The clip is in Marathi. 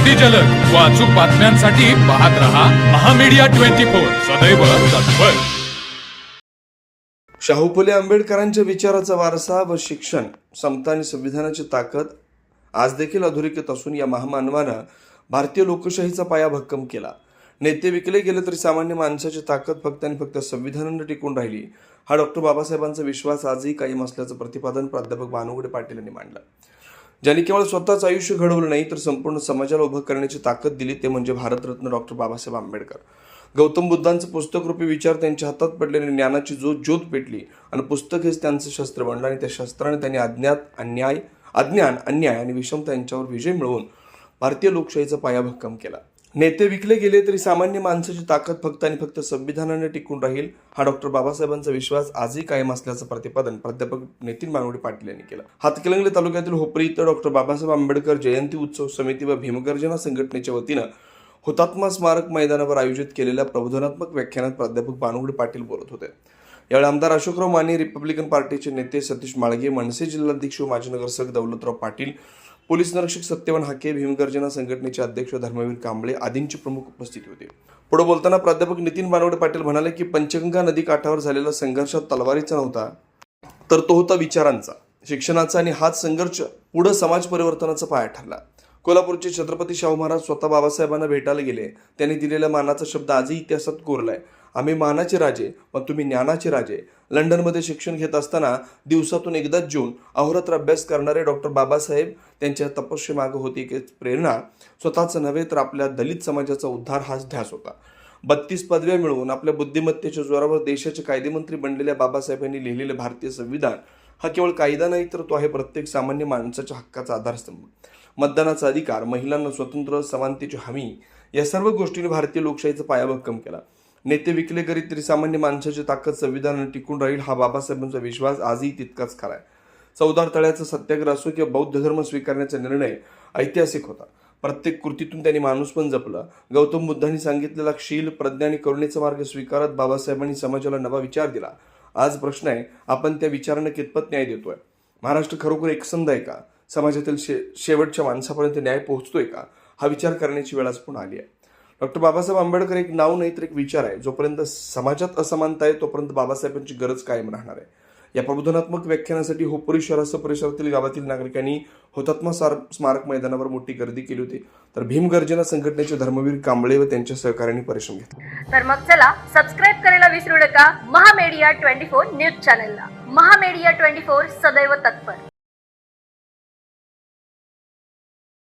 अगदी जलद व अचूक बातम्यांसाठी पाहत रहा महामीडिया 24 सदैव तत्पर. शाहू फुले आंबेडकरांच्या विचाराचा वारसा व शिक्षण, समता आणि संविधानाची ताकद आज देखील अधोरेखित असून या महामानवानं भारतीय लोकशाहीचा पाया भक्कम केला. नेते विकले गेले तरी सामान्य माणसाची ताकद फक्त आणि फक्त संविधानानं टिकून राहिली, हा डॉक्टर बाबासाहेबांचा विश्वास आजही कायम असल्याचं प्रतिपादन प्राध्यापक भानुगडे पाटील यांनी मांडलं. ज्यांनी केवळ स्वतःच आयुष्य घडवलं नाही तर संपूर्ण समाजाला उभं करण्याची ताकद दिली ते म्हणजे भारतरत्न डॉक्टर बाबासाहेब आंबेडकर. गौतम बुद्धांचं पुस्तकरूपी विचार त्यांच्या हातात पडलेली ज्ञानाची ज्योत पेटली आणि पुस्तक हेच त्यांचं शस्त्र बनलं आणि त्या शस्त्राने त्यांनी अज्ञान, अन्याय आणि विषमता यांच्यावर विजय मिळवून भारतीय लोकशाहीचा पाया भक्कम केला. नेते विकले गेले तरी सामान्य माणसाची ताकद फक्त आणि फक्त संविधानाने टिकून राहील, हा डॉक्टर बाबासाहेबांचा विश्वास आजही कायम असल्याचं प्रतिपादन प्राध्यापक नितीन भानुगडे पाटील यांनी केलं. हातकणंगले तालुक्यातील होपरी इथं डॉक्टर बाबासाहेब आंबेडकर जयंती उत्सव समिती व भीमगर्जना संघटनेच्या वतीनं हुतात्मा स्मारक मैदानावर आयोजित केलेल्या प्रबोधनात्मक व्याख्यानात प्राध्यापक भानुगडे पाटील बोलत होते. यावेळी आमदार अशोकराव माने, रिपब्लिकन पार्टीचे नेते सतीश माळगे, मनसे जिल्हाध्यक्ष व माजी नगरसेवक दौलतराव पाटील, पोलीस निरीक्षक सत्यवान हाके, भीमगर्जना संघटनेचे अध्यक्ष धर्मवीर कांबळे आदींची प्रमुख उपस्थिती होती. पुढे बोलताना प्राध्यापक नितीन भानुगडे पाटील म्हणाले की पंचगंगा नदी काठावर झालेला संघर्ष तलवारीचा नव्हता, तर तो होता विचारांचा, शिक्षणाचा आणि हाच संघर्ष पुढे समाज परिवर्तनाचा पाया ठरला. कोल्हापूरचे छत्रपती शाहू महाराज स्वतः बाबासाहेबांना भेटायला गेले. त्यांनी दिलेल्या मानाचा शब्द आजही इतिहासात कोरलाय. आम्ही मानाचे राजे पण तुम्ही ज्ञानाचे राजे. लंडनमध्ये शिक्षण घेत असताना दिवसातून एकदाच जेवून अहोरात्र अभ्यास करणारे डॉक्टर बाबासाहेब त्यांच्या तपस्येमागे होती एक प्रेरणा. स्वतःच नव्हे तर आपल्या दलित समाजाचा उद्धार हाच ध्यास होता. 32 पदव्या मिळवून आपल्या बुद्धिमत्तेच्या जोरावर देशाचे कायदेमंत्री बनलेल्या बाबासाहेबांनी लिहिलेले भारतीय संविधान हा केवळ कायदा नाही तर तो आहे प्रत्येक सामान्य माणसाच्या हक्काचा आधारस्तंभ. मतदानाचा अधिकार, महिलांना स्वतंत्र, समानतेची हमी, या सर्व गोष्टींनी भारतीय लोकशाहीचा पाया भक्कम केला. नेते विकले गेले तरी सामान्य माणसाची ताकद संविधानाने टिकून राहील, हा बाबासाहेबांचा विश्वास आजही तितकाच खरा आहे. 14 तळ्याचा सत्याग्रह असो किंवा बौद्ध धर्म स्वीकारण्याचा निर्णय ऐतिहासिक होता. प्रत्येक कृतीतून त्यांनी माणूसपण जपलं. गौतम बुद्धांनी सांगितलेला शील, प्रज्ञा आणि करुणेचा मार्ग स्वीकारत बाबासाहेबांनी समाजाला नवा विचार दिला. आज प्रश्न आहे, आपण त्या विचारांना कितपत न्याय देतोय? महाराष्ट्र खरोखर एकसंध आहे का? समाजातील शेवटच्या माणसापर्यंत न्याय पोहोचतोय का? हा विचार करण्याची वेळ आज पुन्हा आली आहे. डॉक्टर बाबासाहेब आंबेडकर एक नाव नाही तर एक विचार आहे. जोपर्यंत समाजात असमानता आहे तोपर्यंत बाबासाहेबांची गरज कायम राहणार आहे. या प्रबोधनात्मक व्याख्यानासाठी होपरी शहरासह परिसरातील गावातील नागरिकांनी हुतात्मा स्मारक मैदानावर मोठी गर्दी केली होती. तर भीमगर्जना संघटनेचे धर्मवीर कांबळे व त्यांच्या सहकार्यांनी परिश्रम घेतले. तर मग चला सबस्क्राईब करायला विसरू नका महामीडिया 24 न्यूज चॅनलला. महामीडिया 24 सदैव तत्पर.